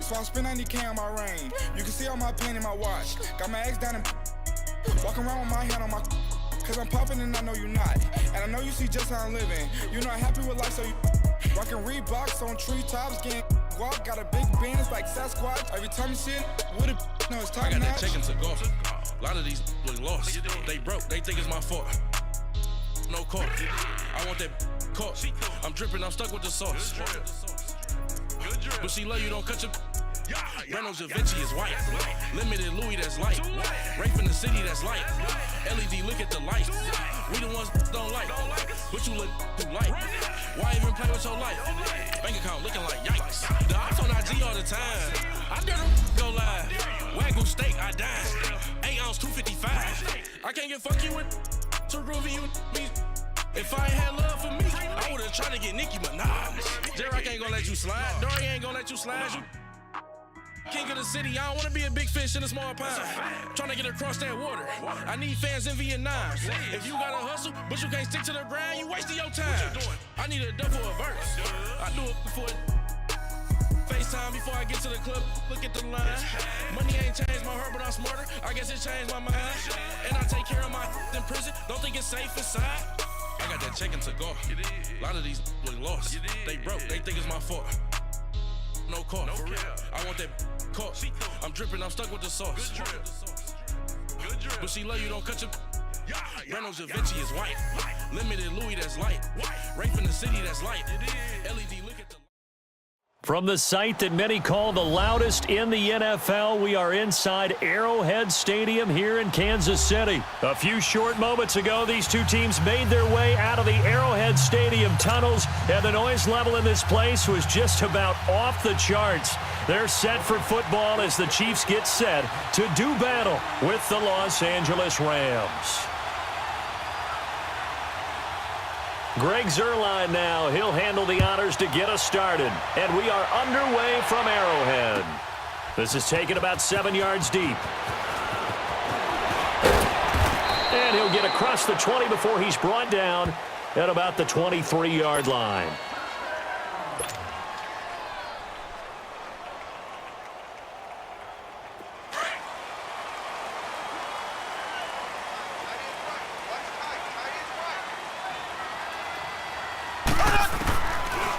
So I'm spending 90K on my ring. You can see all my pain in my watch. Got my ex down and walking around with my hand on my cause I'm popping and I know you not. And I know you see just how I'm living. You know I'm happy with life, so you rockin' Reeboks on treetops, getting guap. Got a big Benz like Sasquatch. Every time you see it, with it, no, it's top notch. I got that chicken to go. A lot of these look lost. They broke, they think it's my fault. No court. I want that caught. I'm dripping, I'm stuck with the sauce. But she love you, don't cut your. Reynolds Da Vinci is white. Limited Louis, that's light. Rape in the city, that's light. LED, look at the lights. We the ones don't like. But you look too light. Why even play with your life? Bank account looking like yikes. The ops on IG all the time. I dare them go live. Wagyu steak, I dine. 8 ounce, 255. I can't get fuck you with too groovy you me. If I ain't had love for me, I would've tried to get Nicki Minaj. J-Rock ain't gonna let you slide. Dory ain't gonna let you slide. You king of the city, I don't wanna be a big fish in a small pond. Trying to get across that water. I need fans in Vietnam. If you gotta hustle, but you can't stick to the grind, you wasting your time. I need a double a verse. I do it before FaceTime before I get to the club. Look at the line. Money ain't changed my heart, but I'm smarter. I guess it changed my mind. And I take care of my in prison. Don't think it's safe inside. I got that chicken to go. A lot of these look lost. They broke, they think it's my fault. No court. I want that caught. I'm dripping, I'm stuck with the sauce. But she love you, don't cut your. Reynolds Da Vinci is white. Limited Louis, that's light. Rape in the city, that's light. LED, look at the. From the site that many call the loudest in the NFL, we are inside Arrowhead Stadium here in Kansas City. A few short moments ago, these two teams made their way out of the Arrowhead Stadium tunnels, and the noise level in this place was just about off the charts. They're set for football as the Chiefs get set to do battle with the Los Angeles Rams. Greg Zuerlein now. He'll handle the honors to get us started. And we are underway from Arrowhead. This is taken about 7 yards deep. And he'll get across the 20 before he's brought down at about the 23-yard line.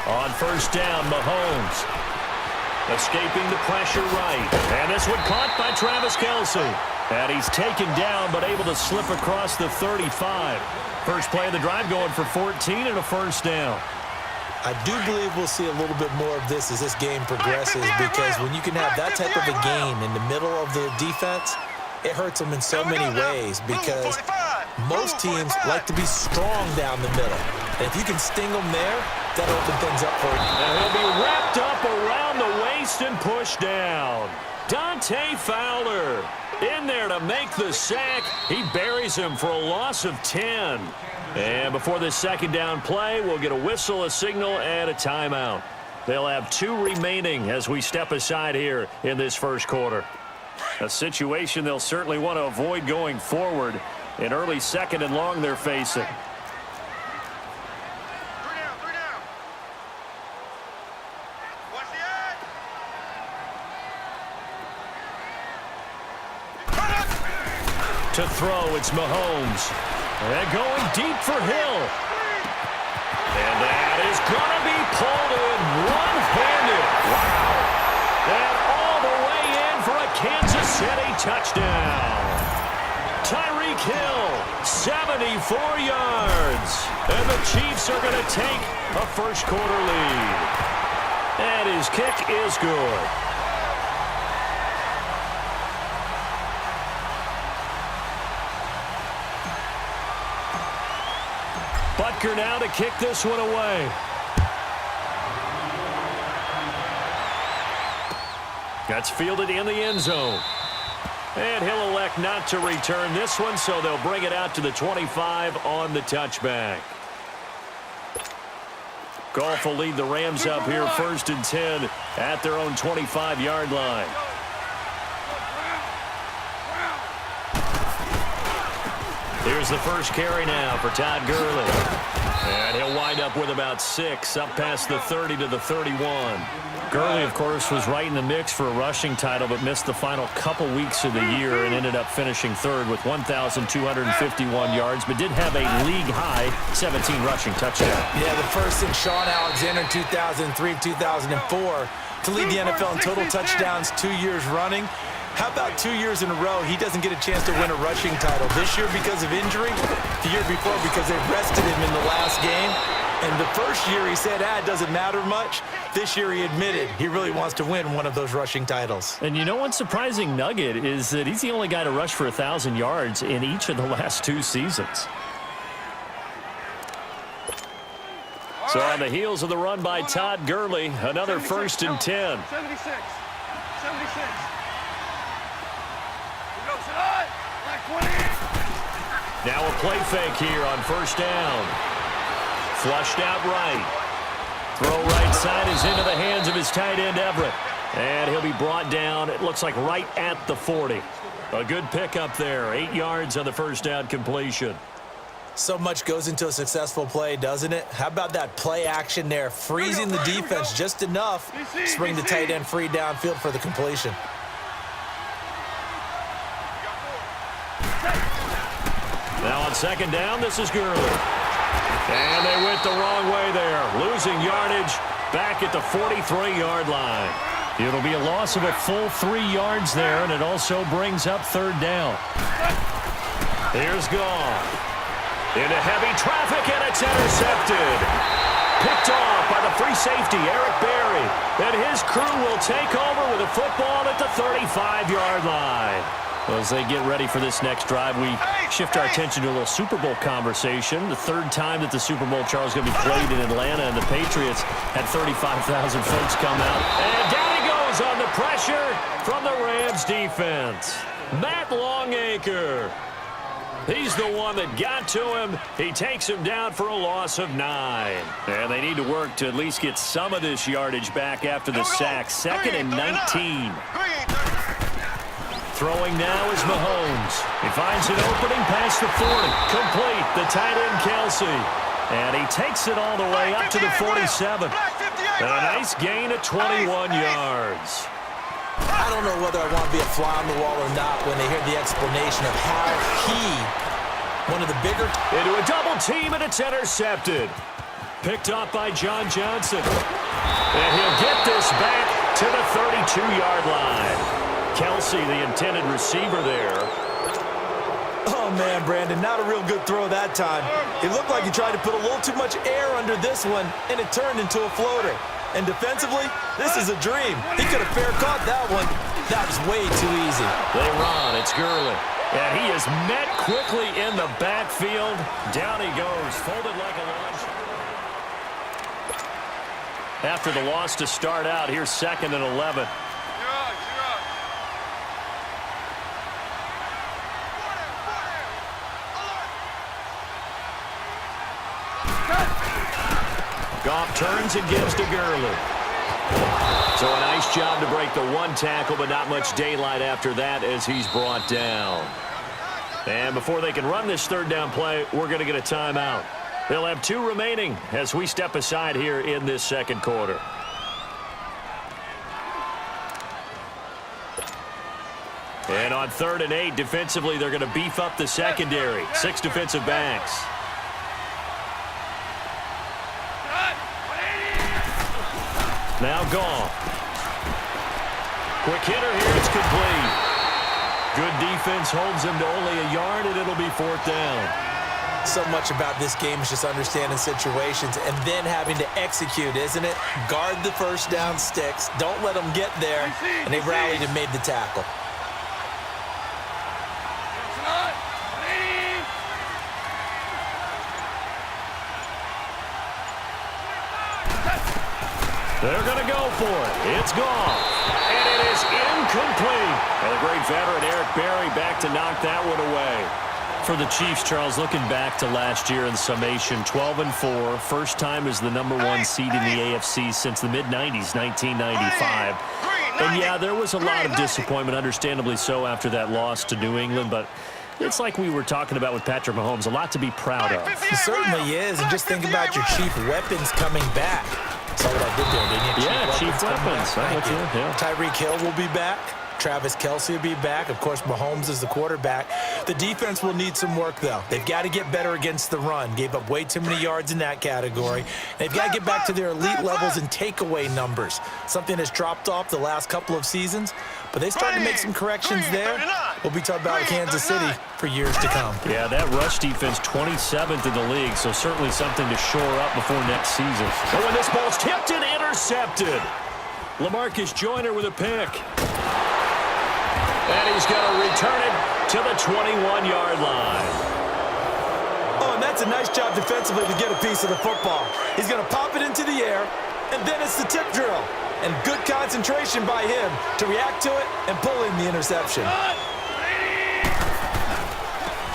On first down, Mahomes. Escaping the pressure right. And this one caught by Travis Kelce. And he's taken down, but able to slip across the 35. First play of the drive going for 14 and a first down. I do believe we'll see a little bit more of this as this game progresses, because when you can have that type of a game in the middle of the defense, it hurts them in so many ways, because most teams like to be strong down the middle. And if you can sting them there, that'll open things up for you. And he'll be wrapped up around the waist and pushed down. Dante Fowler in there to make the sack. He buries him for a loss of 10. And before this second down play, we'll get a whistle, a signal, and a timeout. They'll have 2 remaining as we step aside here in this first quarter. A situation they'll certainly want to avoid going forward. An early second and long they're facing. To throw, it's Mahomes. And going deep for Hill. And that is going to be pulled in one-handed. Wow. And all the way in for a Kansas City touchdown. Tyreek Hill, 74 yards. And the Chiefs are going to take a first quarter lead. And his kick is good. Butker now to kick this one away. That's fielded in the end zone. And he'll elect not to return this one, so they'll bring it out to the 25 on the touchback. Goff will lead the Rams up here first and 10 at their own 25-yard line. Here's the first carry now for Todd Gurley. And he'll wind up with about 6, up past the 30 to the 31. Gurley, of course, was right in the mix for a rushing title, but missed the final couple weeks of the year and ended up finishing third with 1,251 yards, but did have a league-high 17 rushing touchdowns. Yeah, the first in Sean Alexander in 2003, 2004 to lead the NFL in total touchdowns 2 years running. How about 2 years in a row, he doesn't get a chance to win a rushing title? This year because of injury, the year before because they rested him in the last game. And the first year he said, it doesn't matter much. This year he admitted he really wants to win one of those rushing titles. And you know one surprising nugget is that he's the only guy to rush for 1,000 yards in each of the last 2 seasons. So on the heels of the run by Todd Gurley, another 1st and 10. 76. 76. Now a play fake here on 1st down. Flushed out right. Throw right side is into the hands of his tight end, Everett. And he'll be brought down, it looks like right at the 40. A good pickup there. 8 yards on the 1st down completion. So much goes into a successful play, doesn't it? How about that play action there, freezing the defense just enough to bring the tight end free downfield for the completion. Now on 2nd down, this is Gurley. And they went the wrong way there, losing yardage back at the 43-yard line. It'll be a loss of a full 3 yards there, and it also brings up 3rd down. Here's Goff. Into heavy traffic, and it's intercepted. Picked off by the free safety, Eric Berry. And his crew will take over with a football at the 35-yard line. Well, as they get ready for this next drive, we shift our attention to a little Super Bowl conversation. The 3rd time that the Super Bowl, Charles, is going to be played in Atlanta, and the Patriots had 35,000 folks come out. And down he goes on the pressure from the Rams defense. Matt Longacre. He's the one that got to him. He takes him down for a loss of 9. And they need to work to at least get some of this yardage back after the sack. 2nd and 19. Throwing now is Mahomes. He finds an opening past the 40. Complete. The tight end, Kelsey. And he takes it all the way up to the 47. And a nice gain of 21 yards. I don't know whether I want to be a fly on the wall or not when they hear the explanation of how one of the bigger... Into a double team, and it's intercepted. Picked up by John Johnson. And he'll get this back to the 32-yard line. Kelsey, the intended receiver there. Oh, man, Brandon, not a real good throw that time. It looked like he tried to put a little too much air under this one, and it turned into a floater. And defensively, this is a dream. He could have fair caught that one. That was way too easy. They run. It's Gurley. And he is met quickly in the backfield. Down he goes, folded like a lunch. After the loss to start out, here's 2nd and 11. Goff turns and gives to Gurley. So a nice job to break the 1 tackle, but not much daylight after that as he's brought down. And before they can run this 3rd down play, we're going to get a timeout. They'll have 2 remaining as we step aside here in this 2nd quarter. And on 3rd and 8, defensively, they're going to beef up the secondary. 6 defensive backs. Now Goff. Quick hitter here, it's complete. Good defense holds him to only a yard, and it'll be 4th down. So much about this game is just understanding situations and then having to execute, isn't it? Guard the 1st down sticks. Don't let them get there, and they rallied and made the tackle. They're going to go for it. It's gone. And it is incomplete. And the great veteran Eric Berry back to knock that one away. For the Chiefs, Charles, looking back to last year in summation, 12-4. First time as the #1 seed in the AFC since the mid-90s, 1995. And, yeah, there was a lot of disappointment, understandably so, after that loss to New England. But It's like we were talking about with Patrick Mahomes, a lot to be proud of. It certainly is, and just think about your chief weapons coming back. Saw what I did there, didn't you? Yeah, chief weapons. Thank you. Yeah. Tyreek Hill will be back. Travis Kelce will be back. Of course, Mahomes is the quarterback. The defense will need some work, though. They've got to get better against the run. Gave up way too many yards in that category. They've got to get back to their elite levels in takeaway numbers, something that's dropped off the last couple of seasons. But they started to make some corrections there. We'll be talking about Kansas City for years to come. Yeah, that rush defense, 27th in the league, so certainly something to shore up before next season. Oh, and this ball's tipped and intercepted. LaMarcus Joyner with a pick. And he's going to return it to the 21-yard line. Oh, and that's a nice job defensively to get a piece of the football. He's going to pop it into the air, and then it's the tip drill. And good concentration by him to react to it and pull in the interception.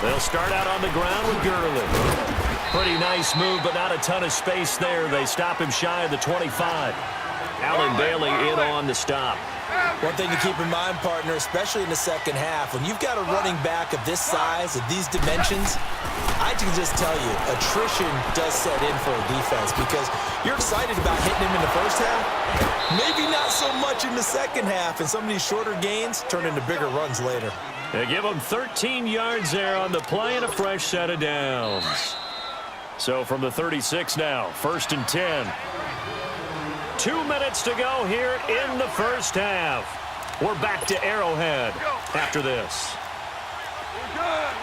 They'll start out on the ground with Gurley. Pretty nice move, but not a ton of space there. They stop him shy of the 25. Allen Bailey in on the stop. One thing to keep in mind, partner, especially in the second half, when you've got a running back of this size, of these dimensions, I can just tell you, attrition does set in for a defense because you're excited about hitting him in the first half, maybe not so much in the second half, and some of these shorter gains turn into bigger runs later. They give him 13 yards there on the play and a fresh set of downs. So from the 36 now, 1st and 10. 2 minutes to go here in the first half. We're back to Arrowhead after this. We're good.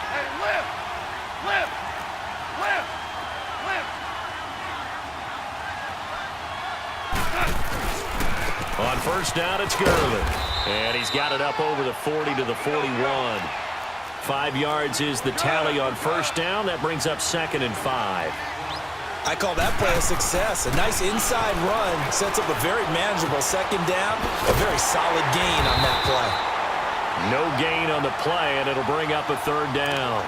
Hey, lift. On first down, it's Gurley. And he's got it up over the 40 to the 41. 5 yards is the tally on first down. That brings up 2nd and 5. I call that play a success. A nice inside run sets up a very manageable second down. A very solid gain on that play. No gain on the play, and it'll bring up a 3rd down.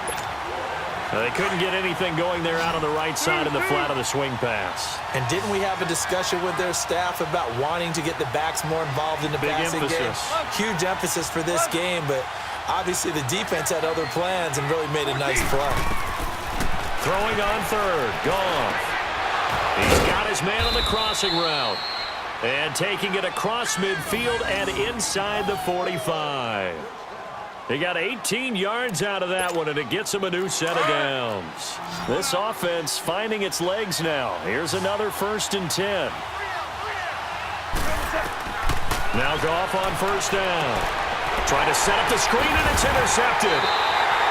They couldn't get anything going there out on the right side in the flat of the swing pass. And didn't we have a discussion with their staff about wanting to get the backs more involved in the passing game? Huge emphasis for this game, but obviously the defense had other plans and really made a nice play. Throwing on 3rd, Goff. He's got his man on the crossing route. And taking it across midfield and inside the 45. He got 18 yards out of that one, and it gets him a new set of downs. This offense finding its legs now. Here's another 1st and 10. Now Goff on first down. Trying to set up the screen, and it's intercepted.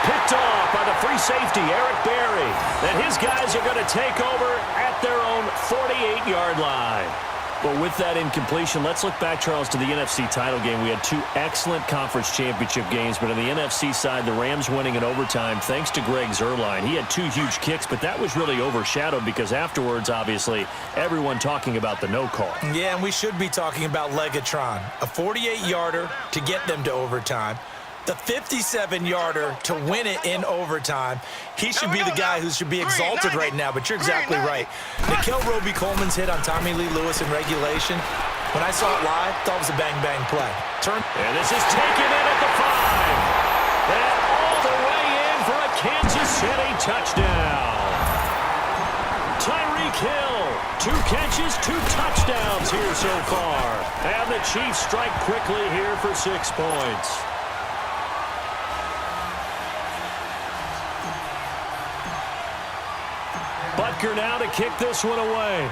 Picked off by the free safety, Eric Berry. And his guys are going to take over at their own 48-yard line. But with that incompletion, let's look back, Charles, to the NFC title game. We had 2 excellent conference championship games, but on the NFC side, the Rams winning in overtime thanks to Greg Zuerlein. He had 2 huge kicks, but that was really overshadowed because afterwards, obviously, everyone talking about the no call. Yeah, and we should be talking about Legatron. A 48-yarder to get them to overtime. The 57-yarder to win it in overtime. He should be the guy who should be exalted right now, but you're exactly right. Nikhil Roby-Coleman's hit on Tommy Lee Lewis in regulation, when I saw it live, thought it was a bang-bang play. And this is taken in at the 5. And all the way in for a Kansas City touchdown. Tyreek Hill, 2 catches, 2 touchdowns here so far. And the Chiefs strike quickly here for 6 points. Butker now to kick this one away.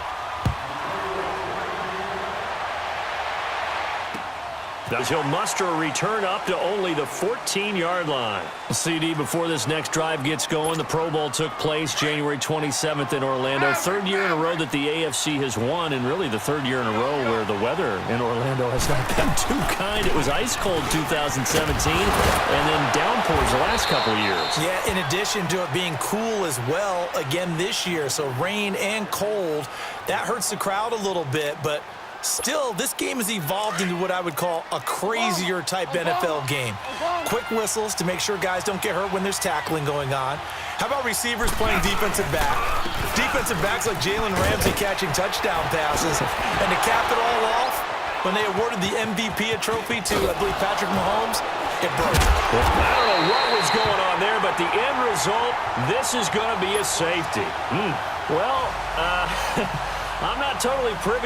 He'll muster a return up to only the 14-yard line. CD, before this next drive gets going, the Pro Bowl took place January 27th in Orlando. 3rd year in a row that the AFC has won, and really the 3rd year in a row where the weather in Orlando has not been too kind. It was ice cold 2017, and then downpours the last couple of years. Yeah, in addition to it being cool as well again this year, so rain and cold, that hurts the crowd a little bit, but still, this game has evolved into what I would call a crazier type NFL game. Quick whistles to make sure guys don't get hurt when there's tackling going on. How about receivers playing defensive back? Defensive backs like Jalen Ramsey catching touchdown passes. And to cap it all off, when they awarded the MVP trophy to, I believe, Patrick Mahomes, It broke. I don't know what was going on there, but the end result, this is going to be a safety. Well, I'm not totally privy